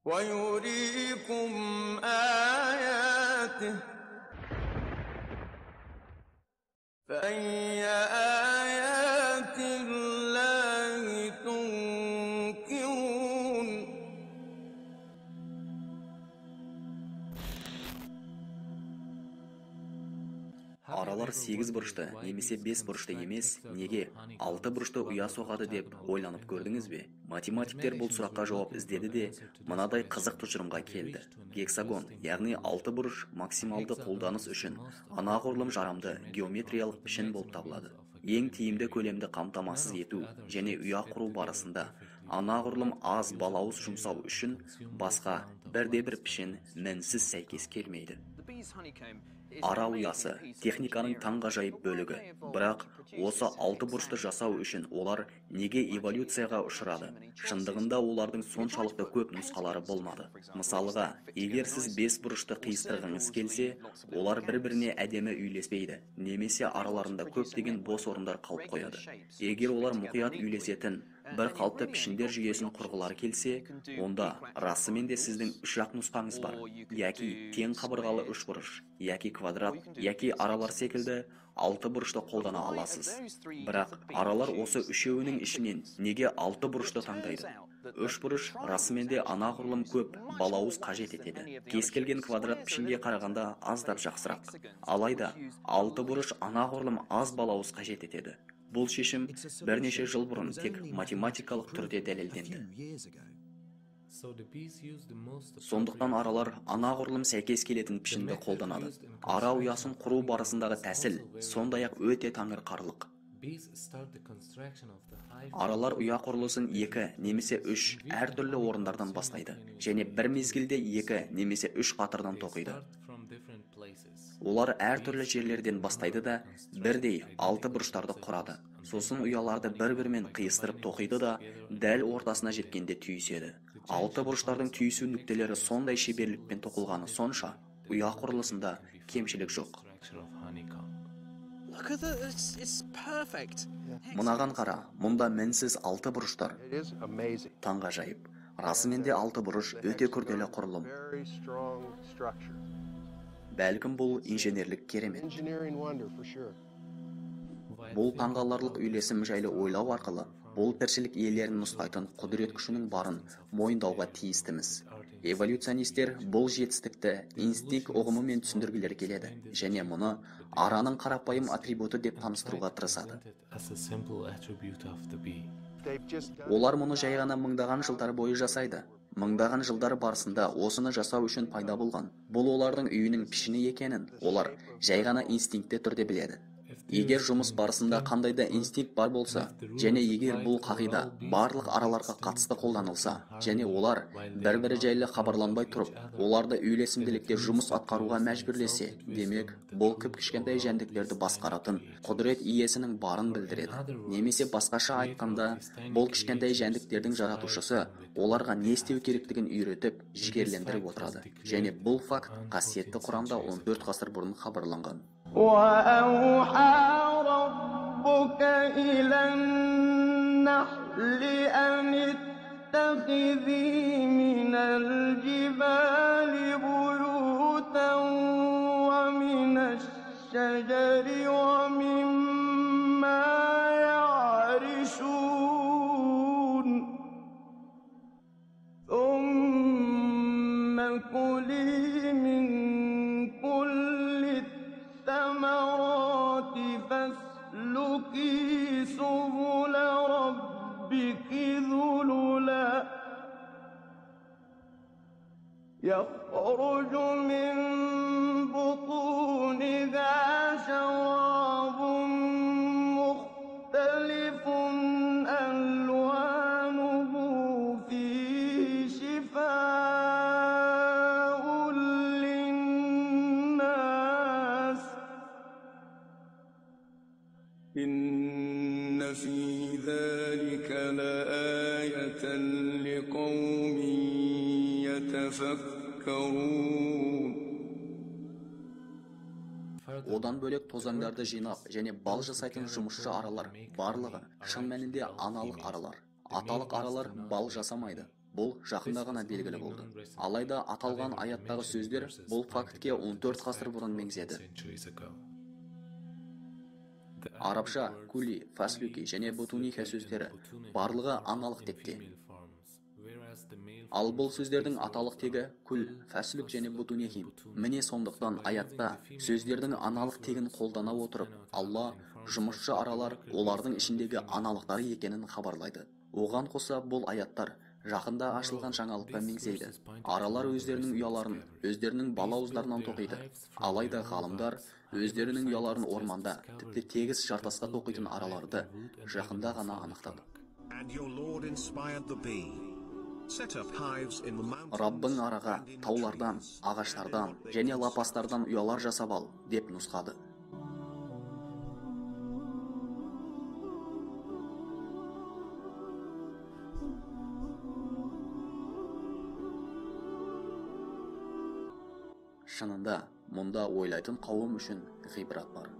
ويريكم آياته فأي آيات الله تنكرون Aralar 8 burçta немесе 5 burçta емес, неге 6 burçta ұя соғады деп ойланып көрдіңіз бе? Математиктер бұл сұраққа жауап іздеді де, мынадай қызық тұжырымға келді. Гексагон, яғни 6 бұрыш максималды қолданыс үшін анағұрлым жарамды геометриялық пішін болып табылады. Ең тиімді көлемді қамтамасыз ету және ұя құру барысында анағұрлым аз балауыз жұмсау үшін басқа бірде-бір пішін мінсіз сәйкес келмейді. Ара ұясы техниканың таңғажайып бөлігі, бірақ осы 6 бұрышты жасау үшін олар неге эволюцияға ұшырады? Шындығында олардың соншалықты көп нұсқалары болмады. Мысалыға, егер сіз 5 бұрышты қиыстырғыңыз келсе, олар бір-біріне әдемі үйлеспейді, немесе араларында көптеген бос орындар қалып қояды. Егер олар мұқият үйлесетін бір қалыпты пішіндер жүйесін құрғылар келсе, онда расымен де сіздің үш ақ нұсқаңыз бар. Яки тең қабырғалы үш бұрыш, яки квадрат, яки аралар секілді 6 бұрышты қолдана аласыз. Бірақ аралар осы үшеуінің ішінен неге 6 бұрышты таңдайды? Үш бұрыш расымен де анағұрлым көп балауыз қажет етеді. Кез келген квадрат пішінге қарағанда аздап жақсырақ. Алайда 6 бұрыш анағұрлым аз балауыз қажет етеді. Бұл шешім бірнеше жыл бұрын тек математикалық түрде дәлелденді. Сондықтан аралар анағұрлым сәйкес келетін пішінді қолданады. Ара ұясын құру барысындағы тәсіл сондай-ақ өте таңырқарлық. Аралар ұя құрылысын 2 немесе 3 әртүрлі орындардан бастайды, және бір мезгілде 2 немесе 3 қатардан тоқиды. Олар әртүрлі жерлерден бастайды да бірдей 6 бұрыштарды құрады. Сосын ұяларды бір-бірімен қиыстырып тоқиды да дәл ортасына жеткенде түйіседі. 6 бұрыштардың түйісу нүктелері сондай шеберлікпен тоқылғаны сонша, ұя құрылысында кемшілік жоқ. Мынаған қара, мұнда мінсіз 6 бұрыштар. Таңғажайып. Расымен де 6 бұрыш өте күрделі құрылым. Бәлкім бұл инженерлік керемет. Бұл таңғаларлық үйлесім жайлы ойлау арқылы, бұл тіршілік иелерін нұсқайтын құдірет күшінің барын мойындауға тиістіміз. Эволюционистер бұл жетістікті инстинкт ұғымымен түсіндіргілері келеді, және мұны араның қарапайым атрибуты деп таныстыруға тырысады. Олар мұны жай ғана мыңдаған жылдар бойы жасайды. Мыңдаған жылдар барысында осыны жасау үшін пайда болған. Бұл олардың үйінің пішіні екенін олар жай ғана инстинктті түрде біледі. Егер жұмыс барысында қандай да инстинкт бар болса, және егер бұл қағида барлық араларға қатысты қолданылса, және олар бір-бірі жайлы хабарланбай тұрып, оларды үйлесімділікте жұмыс атқаруға мәжбүрлесе, демек, бұл кіп-кішкентай жәндіктерді басқаратын құдірет иесінің барын білдіреді. Немесе басқаша айтқанда, бұл кішкентай жәндіктердің жаратушысы оларға не істеу керектігін үйретіп, жігерлендіріп отырады. Және бұл факт қасиетті Құранда 14 ғасыр бұрын хабарланған. وأوحى ربك إلى النحل أن اتخذي من الجبال بيوتا ومن الشجر ومما يعرشون ثم كلي من كل الثمرات فاسلكي سبل ربك ذللا يخرج من بطونها شراب مختلف ألوانه فيه شفاء للناس إن في ذلك لآية لقوم يتفكرون Одан бөлек тозаңдарды жинап және бал жасайтын жұмысшы аралар барлығы шын мәнінде аналық аралар. Аталық аралар бал жасамайды. Бұл жақында ғана белгілі болды. Алайда аталған аяттағы сөздер бұл фактке 14 ғасыр бұрын меңзеді. Арабша кули, фаслюки және бутуниха сөздері барлығы аналық текте. Ал бұл сөздердің аталық тегі күл, фаслюк және бутунихим. Міне сондықтан аятта сөздердің аналық тегін қолдана отырып, Алла жұмысшы аралар олардың ішіндегі аналықтары екенін хабарлайды. Оған қоса бұл аяттар жақында ашылған жаңалыққа меңзейді. Аралар өздерінің ұяларын, өздерінің балауыздарынан тоқиды. Алайда ғалымдар өздерінің ұяларын орманда, тіпті тегіс жартасқа тоқитын араларды жақында ғана анықтады. Раббың араға таулардан, ағаштардан және лапастардан ұялар жасап ал, деп нұсқады. Шынында, мұнда ойлайтын қауым үшін ғибрат бар.